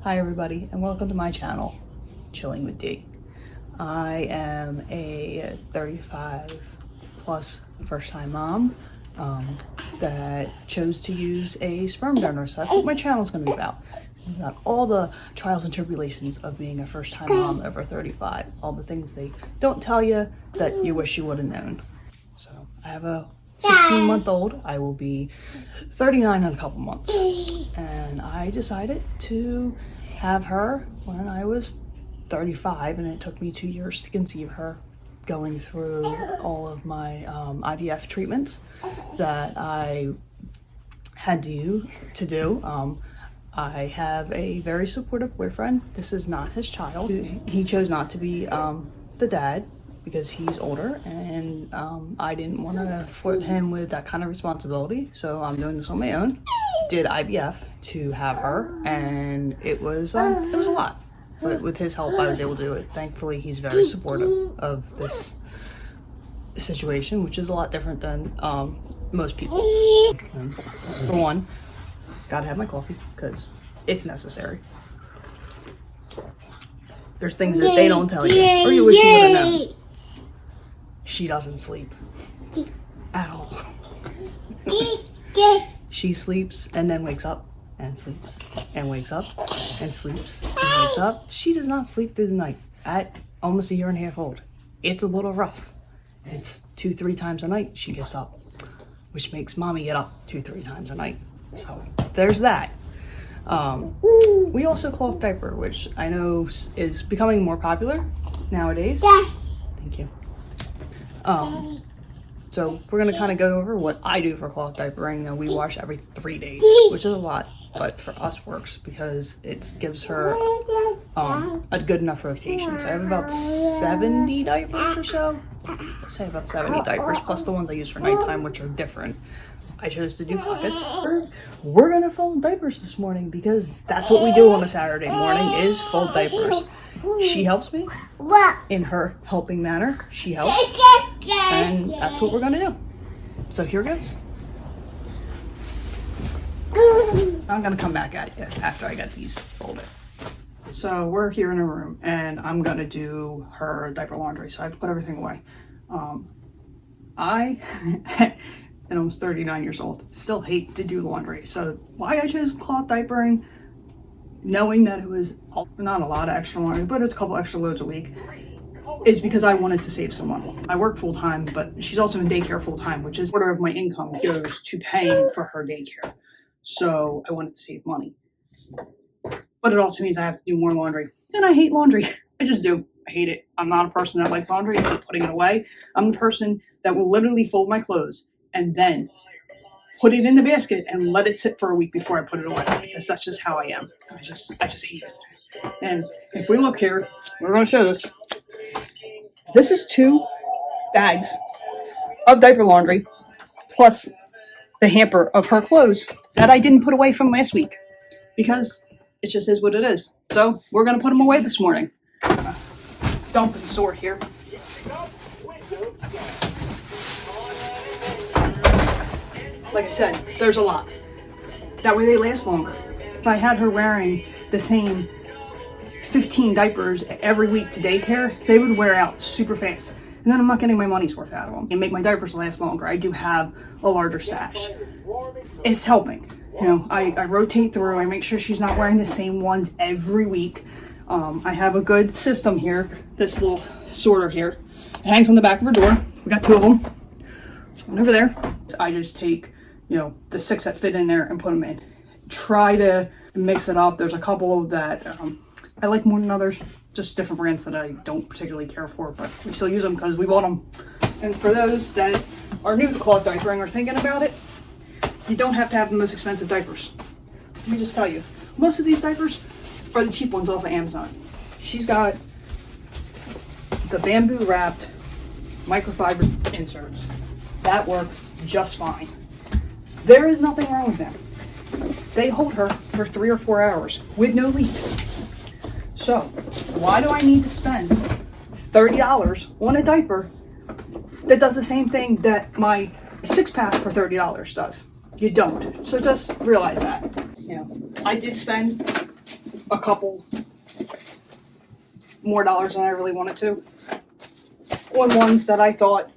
Hi everybody, and welcome to my channel, Chilling with D. I am a 35 plus first time mom that chose to use a sperm donor. So that's what my channel is going to be about all the trials and tribulations of being a first time mom over 35, all the things they don't tell you that you wish you would have known. So I have a 16-month-old. I will be 39 in a couple months, and I decided to have her when I was 35, and it took me 2 years to conceive her, going through all of my IVF treatments that I had to do. I have a very supportive boyfriend. This is not his child. He chose not to be the dad because he's older, and I didn't want to foot him with that kind of responsibility, so I'm doing this on my own. Did IVF to have her, and it was a lot, but with his help I was able to do it. Thankfully, he's very supportive of this situation, which is a lot different than most people. For one, gotta have my coffee because it's necessary. There's things that they don't tell you, or you wish you would have known. She doesn't sleep at all. She sleeps and then wakes up and sleeps and wakes up and sleeps and wakes up. She does not sleep through the night at almost a year and a half old. It's a little rough. It's 2-3 times a night she gets up, which makes mommy get up 2-3 times a night. So there's that. We also cloth diaper, which I know is becoming more popular nowadays. Thank you. So we're gonna kind of go over what I do for cloth diapering. Now, we wash every 3 days, which is a lot, but for us works because it gives her a good enough rotation. So I have about 70 diapers or so. Let's say about 70 diapers, plus the ones I use for nighttime, which are different. I chose to do pockets. We're gonna fold diapers this morning because that's what we do on a Saturday morning, is fold diapers. She helps me in her helping manner. She helps, and that's what we're gonna do. So here goes. I'm gonna come back at you after I get these folded. So we're here in a room, and I'm gonna do her diaper laundry. So I have to put everything away. I and almost 39 years old, still hate to do laundry. So why I chose cloth diapering, knowing that it was not a lot of extra laundry, but it's a couple extra loads a week, is because I wanted to save some money. I work full time, but she's also in daycare full time, which is a quarter of my income goes to paying for her daycare. So I wanted to save money. But it also means I have to do more laundry. And I hate laundry. I just do. I hate it. I'm not a person that likes laundry and putting it away. I'm the person that will literally fold my clothes and then put it in the basket and let it sit for a week before I put it away, because that's just how I am. I just hate it. And if we look here, we're going to show this. This is 2 bags of diaper laundry plus the hamper of her clothes that I didn't put away from last week, because it just is what it is. So we're going to put them away this morning. Dump and sort here. Like I said, there's a lot. That way they last longer. If I had her wearing the same 15 diapers every week to daycare, they would wear out super fast. And then I'm not getting my money's worth out of them. And make my diapers last longer. I do have a larger stash. It's helping. You know, I rotate through. I make sure she's not wearing the same ones every week. I have a good system here. This little sorter here. It hangs on the back of her door. We got 2 of them. So one over there. I just take, the 6 that fit in there and put them in. Try to mix it up. There's a couple that I like more than others. Just different brands that I don't particularly care for, but we still use them because we bought them. And for those that are new to cloth diapering or thinking about it, you don't have to have the most expensive diapers. Let me just tell you, most of these diapers are the cheap ones off of Amazon. She's got the bamboo wrapped microfiber inserts that work just fine. There is nothing wrong with them. They hold her for 3 or 4 hours with no leaks. So why do I need to spend $30 on a diaper that does the same thing that my 6-pack for $30 does? You don't. So just realize that. I did spend a couple more dollars than I really wanted to on ones that I thought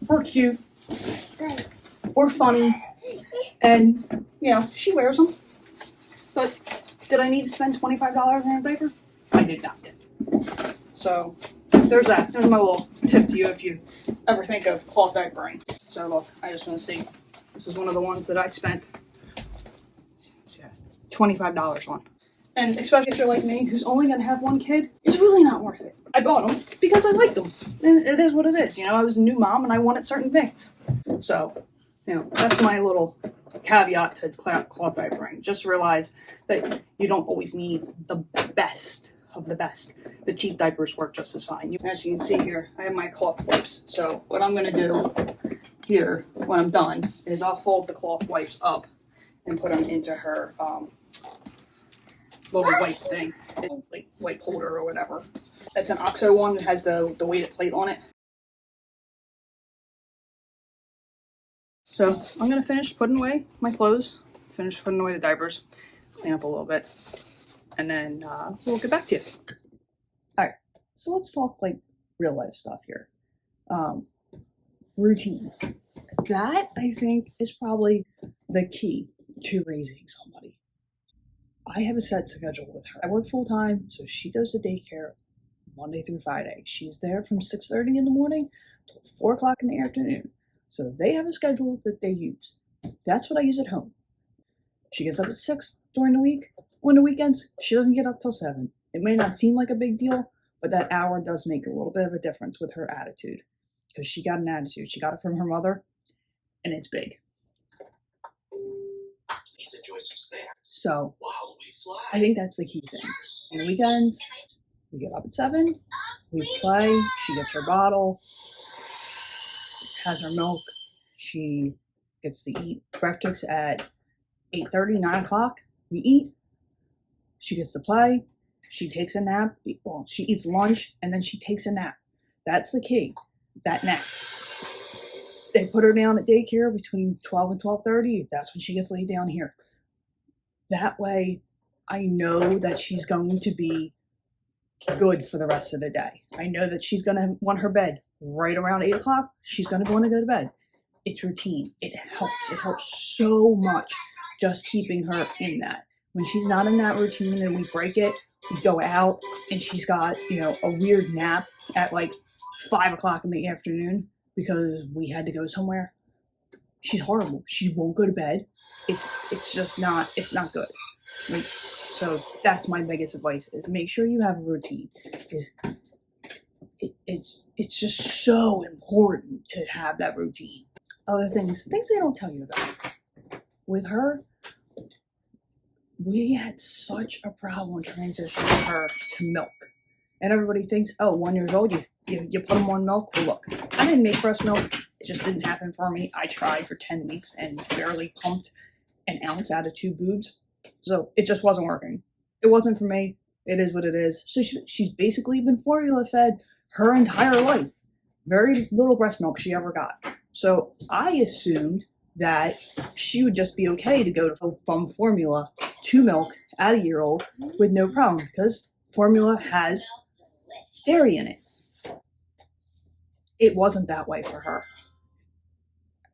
were cute or funny, and she wears them. But did I need to spend $25 on a diaper? I did not. So there's that. There's my little tip to you if you ever think of cloth diapering. So look, I just want to see. This is one of the ones that I spent $25 on. And especially if you're like me, who's only going to have one kid, it's really not worth it. I bought them because I liked them. And it is what it is. I was a new mom and I wanted certain things. So, that's my little caveat to cloth diapering. Just realize that you don't always need the best of the best. The cheap diapers work just as fine. As you can see here, I have my cloth wipes. So what I'm going to do here when I'm done is I'll fold the cloth wipes up and put them into her little wipe thing, like wipe holder or whatever. That's an OXO one. It has the weighted plate on it. So I'm going to finish putting away my clothes, finish putting away the diapers, clean up a little bit, and then we'll get back to you. All right, so let's talk like real life stuff here. Routine. That, I think, is probably the key to raising somebody. I have a set schedule with her. I work full time, so she goes to daycare Monday through Friday. She's there from 6:30 in the morning till 4 o'clock in the afternoon. So they have a schedule that they use. That's what I use at home. She gets up at 6 during the week. On the weekends, she doesn't get up till 7. It may not seem like a big deal, but that hour does make a little bit of a difference with her attitude. Because she got an attitude. She got it from her mother, and it's big. So, I think that's the key thing. On the weekends, we get up at 7, we play, she gets her bottle, has her milk, she gets to eat breakfast at 8:30, 9 o'clock, we eat, she gets to play, she takes a nap, she eats lunch, and then she takes a nap. That's the key, that nap. They put her down at daycare between 12 and 12:30, that's when she gets laid down here. That way, I know that she's going to be good for the rest of the day. I know that she's going to want her bed right around 8 o'clock. She's going to want to go to bed. It's routine. It helps. It helps so much just keeping her in that. When she's not in that routine and we break it, we go out and she's got, a weird nap at like 5 o'clock in the afternoon because we had to go somewhere. She's horrible. She won't go to bed. It's just not, it's not good. So that's my biggest advice is make sure you have a routine. It's just so important to have that routine. Other things they don't tell you about. With her, we had such a problem transitioning her to milk. And everybody thinks, 1 year old, you put them on milk. Well, look, I didn't make breast milk. It just didn't happen for me. I tried for 10 weeks and barely pumped an ounce out of 2 boobs. So it just wasn't working. It wasn't for me. It is what it is. So she's basically been formula fed her entire life. Very little breast milk she ever got. So I assumed that she would just be okay to go from formula to milk at a year old with no problem because formula has dairy in it. It wasn't that way for her.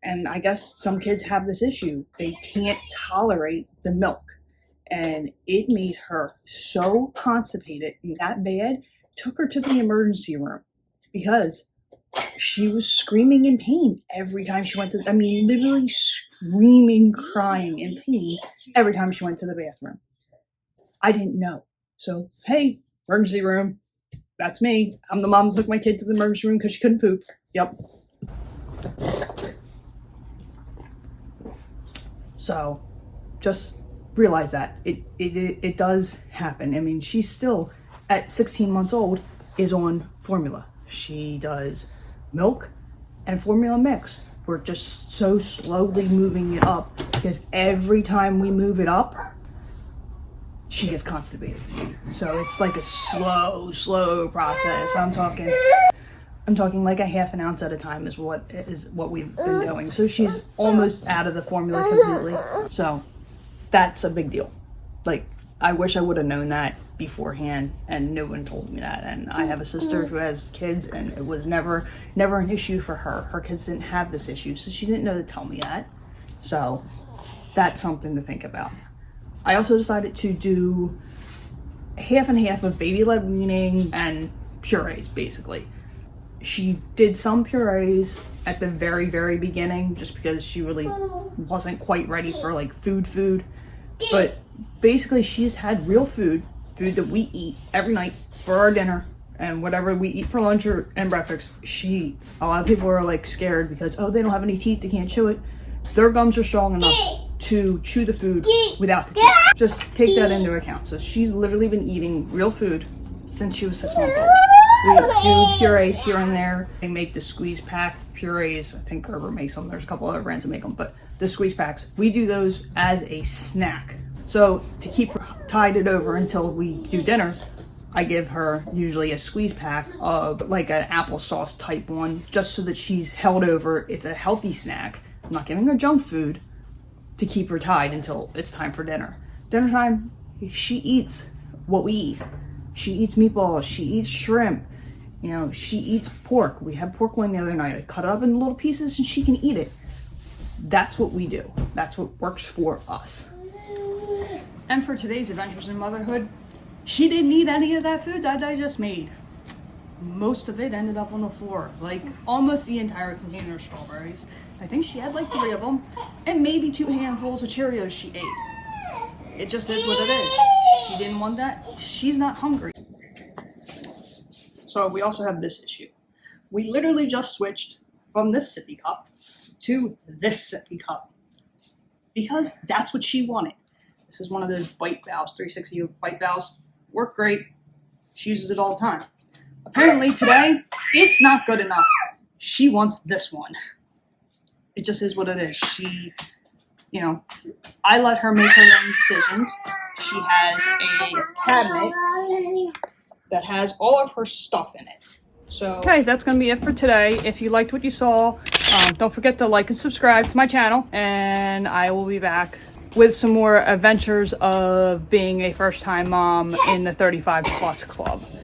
And I guess some kids have this issue. They can't tolerate the milk. And it made her so constipated and that bad, took her to the emergency room because she was screaming in pain every time she went literally screaming, crying in pain every time she went to the bathroom. I didn't know. So, hey, emergency room. That's me. I'm the mom that took my kid to the emergency room because she couldn't poop. Yep. So, just realize that. It does happen. She's still, at 16 months old, is on formula. She does milk and formula mix. We're just so slowly moving it up because every time we move it up, she gets constipated. So it's like a slow process. I'm talking like a half an ounce at a time is what we've been doing. So she's almost out of the formula completely. So that's a big deal. Like I wish I would have known that beforehand, and no one told me that. And I have a sister who has kids, and it was never an issue for her. Her kids didn't have this issue, so she didn't know to tell me that. So that's something to think about. I also decided to do half and half of baby-led weaning and purees, basically. She did some purees at the very, very beginning, just because she really wasn't quite ready for like food. But basically she's had real food that we eat every night for our dinner, and whatever we eat for lunch and breakfast, she eats. A lot of people are like scared because, oh, they don't have any teeth, they can't chew it. Their gums are strong enough to chew the food without the teeth. Just take that into account. So she's literally been eating real food since she was 6 months old. We do purees here and there. They make the squeeze pack purees. I think Gerber makes them. There's a couple other brands that make them, but the squeeze packs, we do those as a snack. So to keep her tided over until we do dinner, I give her usually a squeeze pack of like an applesauce type one, just so that she's held over. It's a healthy snack. I'm not giving her junk food to keep her tied until it's time for dinner. Dinner time, she eats what we eat. She eats meatballs, she eats shrimp, you know, she eats pork. We had pork loin the other night. I cut it up in little pieces and she can eat it. That's what we do. That's what works for us. And for today's Adventures in Motherhood, she didn't eat any of that food that I just made. Most of it ended up on the floor, like almost the entire container of strawberries. I think she had like 3 of them, and maybe 2 handfuls of Cheerios she ate. It just is what it is. She didn't want that. She's not hungry. So we also have this issue. We literally just switched from this sippy cup to this sippy cup because that's what she wanted. This is one of those bite valves, 360 bite valves. Work great. She uses it all the time. Apparently today, it's not good enough. She wants this one. It just is what it is. She, you know, I let her make her own decisions. She has a cabinet that has all of her stuff in it. So okay, that's going to be it for today. If you liked what you saw, don't forget to like and subscribe to my channel, and I will be back with some more adventures of being a first-time mom in the 35 plus club.